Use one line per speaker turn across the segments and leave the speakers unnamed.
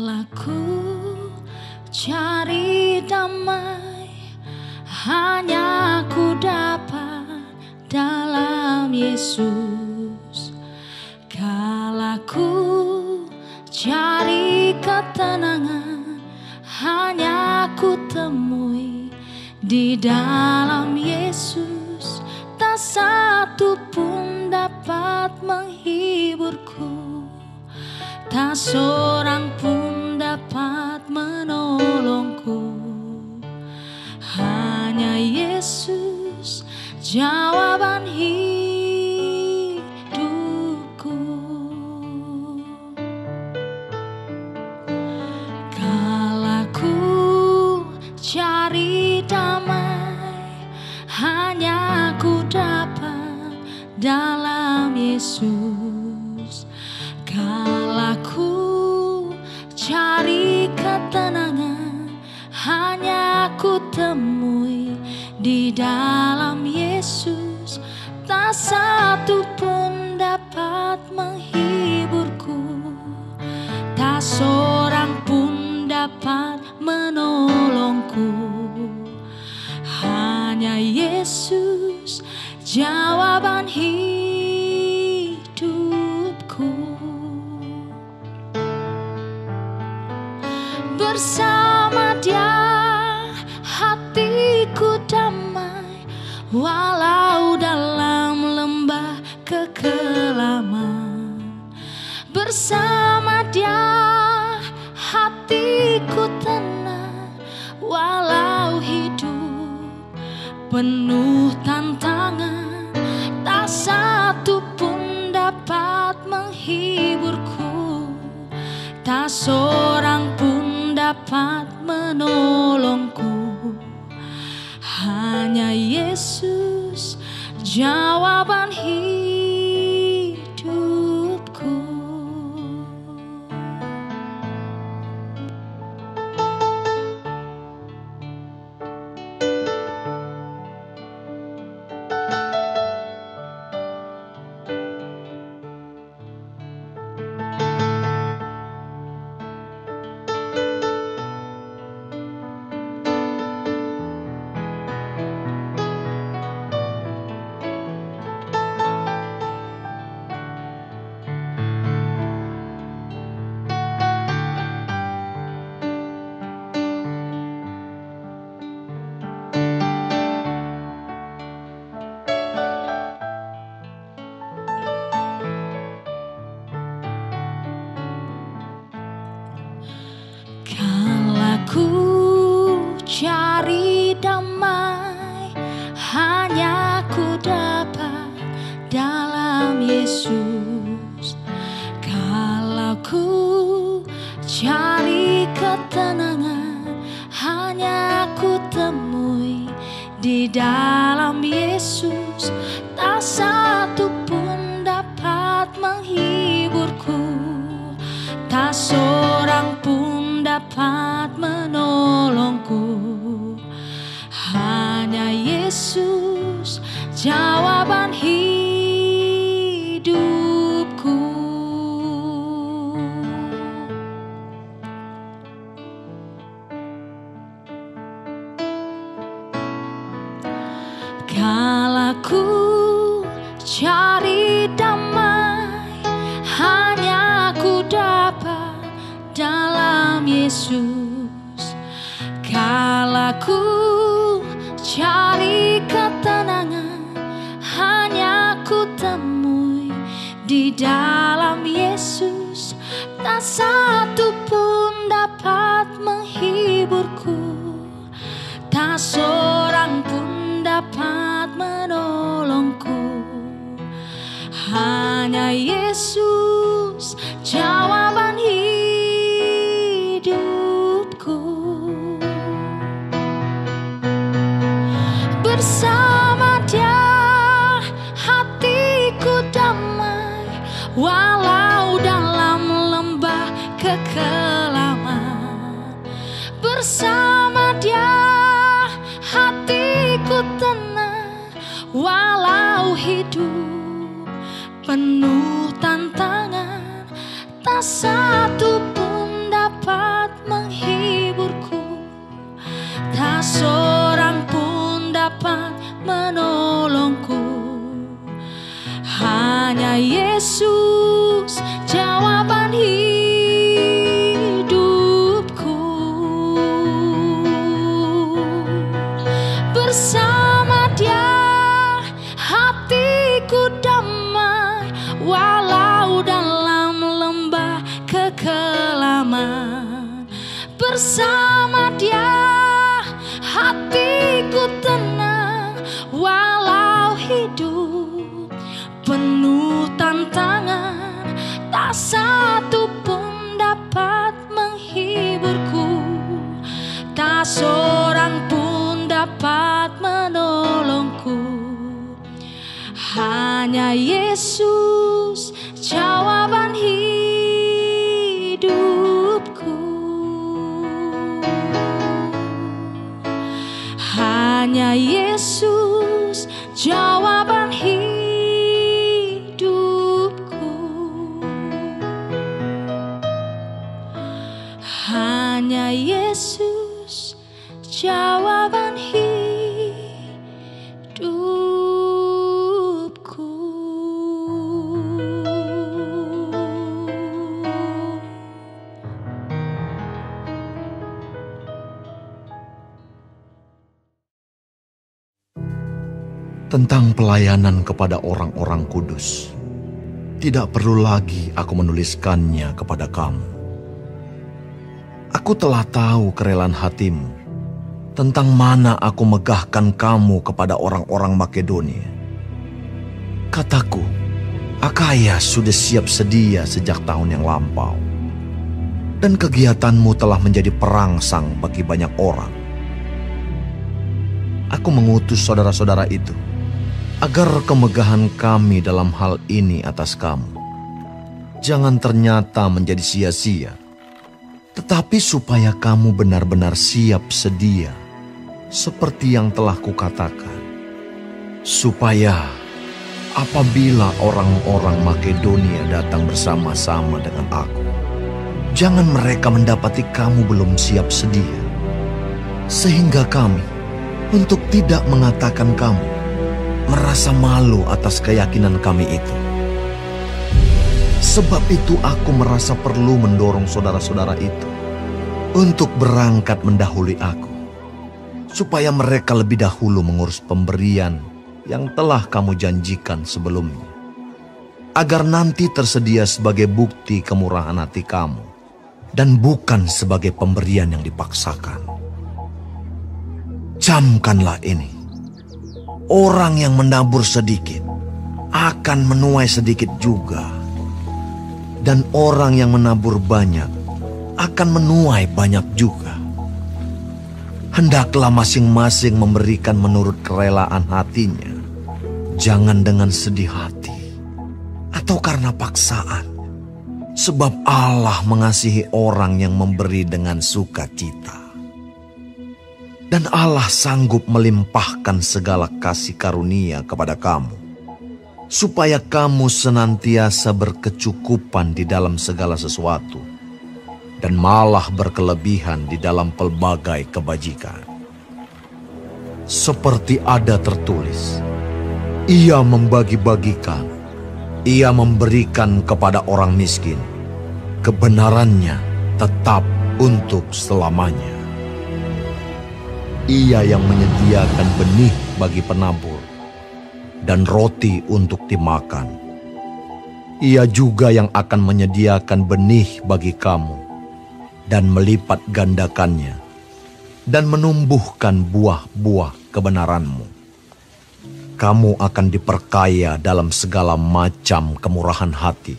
Kalaku cari damai, hanya ku dapat dalam Yesus. Kalaku cari ketenangan, hanya ku temui di dalam Yesus. Tak satu pun dapat menghiburku, tak seorang pun dapat menolongku. Hanya Yesus jawaban hidupku. Kalaku cari damai, hanya ku dapat dalam Yesus. Kalaku cari ketenangan, hanya ku temui di dalam Yesus. Tak satu pun dapat menghiburku, tak seorang pun dapat menolongku. Hanya Yesus jawaban hidupku. Bersama Dia hatiku damai, walau dalam lembah kekelaman. Bersama Dia hatiku tenang, walau hidup penuh tantangan. Tak satu pun dapat menghiburku, tak seorang pun dapat menolongku. Hanya Yesus jawaban hidupku. Kalaku cari damai, hanya ku dapat dalam Yesus. Kalaku cari ketenangan, hanya ku temui di dalam Yesus. Tak satu pun dapat menghiburku, tak seorang pun dapat menolongku. Hanya Yesus jawaban hidupku. Kalaku cari damai, hanya ku dapat dalam Yesus. Kalaku cari ketenangan, hanya ku temui di dalam Yesus. Tak satu pun dapat menghiburku, tak seorang pun dapat menolongku. Hanya Yesus jawaban hidupku. Bersama Dia hatiku damai, walau dalam lembah kekelaman. Bersama Dia hatiku tenang, walau hidup penuh tantangan. Tak satu pun dapat aman. Bersama Dia hatiku tenang, walau hidup penuh tantangan, tak satu pun dapat menghiburku, tak seorang pun dapat menolongku. Hanya Yesus jawaban hidupku. Hanya Yesus jawaban hidupku. Hanya Yesus jawaban hidupku.
Tentang pelayanan kepada orang-orang kudus, tidak perlu lagi aku menuliskannya kepada kamu. Aku telah tahu kerelaan hatimu, tentang mana aku megahkan kamu kepada orang-orang Makedonia. Kataku, Akaya sudah siap sedia sejak tahun yang lampau, dan kegiatanmu telah menjadi perangsang bagi banyak orang. Aku mengutus saudara-saudara itu, agar kemegahan kami dalam hal ini atas kamu jangan ternyata menjadi sia-sia, tetapi supaya kamu benar-benar siap sedia, seperti yang telah kukatakan, supaya apabila orang-orang Makedonia datang bersama-sama dengan aku, jangan mereka mendapati kamu belum siap sedia, sehingga kami, untuk tidak mengatakan kamu, merasa malu atas keyakinan kami itu. Sebab itu aku merasa perlu mendorong saudara-saudara itu untuk berangkat mendahului aku, supaya mereka lebih dahulu mengurus pemberian yang telah kamu janjikan sebelumnya, agar nanti tersedia sebagai bukti kemurahan hati kamu dan bukan sebagai pemberian yang dipaksakan. Camkanlah ini. Orang yang menabur sedikit akan menuai sedikit juga, dan orang yang menabur banyak akan menuai banyak juga. Hendaklah masing-masing memberikan menurut kerelaan hatinya, jangan dengan sedih hati atau karena paksaan, sebab Allah mengasihi orang yang memberi dengan sukacita. Dan Allah sanggup melimpahkan segala kasih karunia kepada kamu, supaya kamu senantiasa berkecukupan di dalam segala sesuatu, dan malah berkelebihan di dalam pelbagai kebajikan. Seperti ada tertulis, Ia membagi-bagikan, Ia memberikan kepada orang miskin, kebenarannya tetap untuk selamanya. Ia yang menyediakan benih bagi penabur dan roti untuk dimakan. Ia juga yang akan menyediakan benih bagi kamu dan melipat gandakannya dan menumbuhkan buah-buah kebenaranmu. Kamu akan diperkaya dalam segala macam kemurahan hati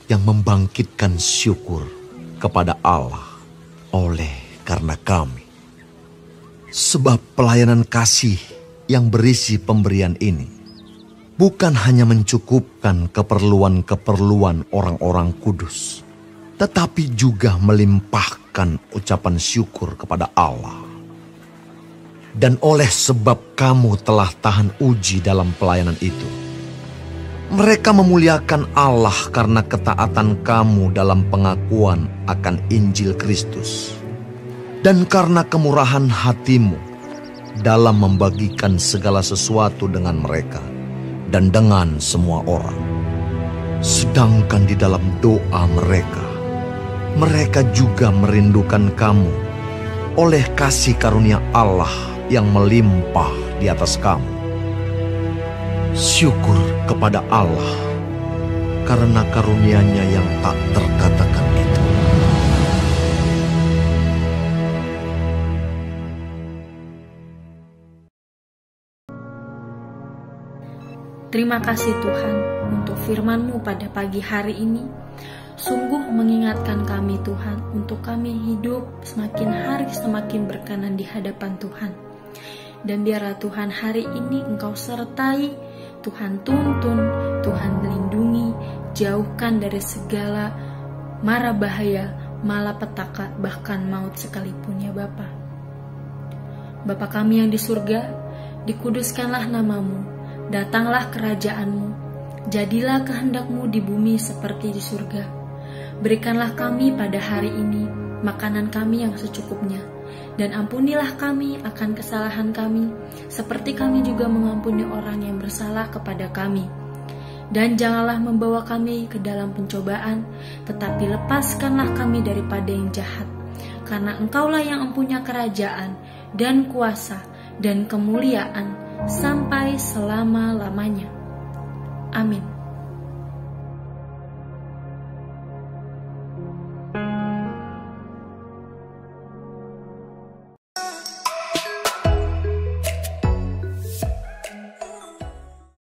yang membangkitkan syukur kepada Allah oleh karena kami. Sebab pelayanan kasih yang berisi pemberian ini bukan hanya mencukupkan keperluan-keperluan orang-orang kudus, tetapi juga melimpahkan ucapan syukur kepada Allah. Dan oleh sebab kamu telah tahan uji dalam pelayanan itu, mereka memuliakan Allah karena ketaatan kamu dalam pengakuan akan Injil Kristus, dan karena kemurahan hatimu dalam membagikan segala sesuatu dengan mereka dan dengan semua orang. Sedangkan di dalam doa mereka juga merindukan kamu oleh kasih karunia Allah yang melimpah di atas kamu. Syukur kepada Allah karena karunia-Nya yang tak terkatakan itu.
Terima kasih Tuhan untuk firman-Mu pada pagi hari ini. Sungguh mengingatkan kami Tuhan untuk kami hidup semakin hari semakin berkenan di hadapan Tuhan. Dan biarlah Tuhan hari ini Engkau sertai, Tuhan tuntun, Tuhan melindungi, jauhkan dari segala mara bahaya, malapetaka, bahkan maut sekalipun ya Bapa. Bapa kami yang di surga, dikuduskanlah nama-Mu, datanglah kerajaan-Mu, jadilah kehendak-Mu di bumi seperti di surga. Berikanlah kami pada hari ini makanan kami yang secukupnya, dan ampunilah kami akan kesalahan kami, seperti kami juga mengampuni orang yang bersalah kepada kami. Dan janganlah membawa kami ke dalam pencobaan, tetapi lepaskanlah kami daripada yang jahat. Karena Engkaulah yang mempunyai kerajaan, dan kuasa, dan kemuliaan, sampai selama-lamanya. Amin.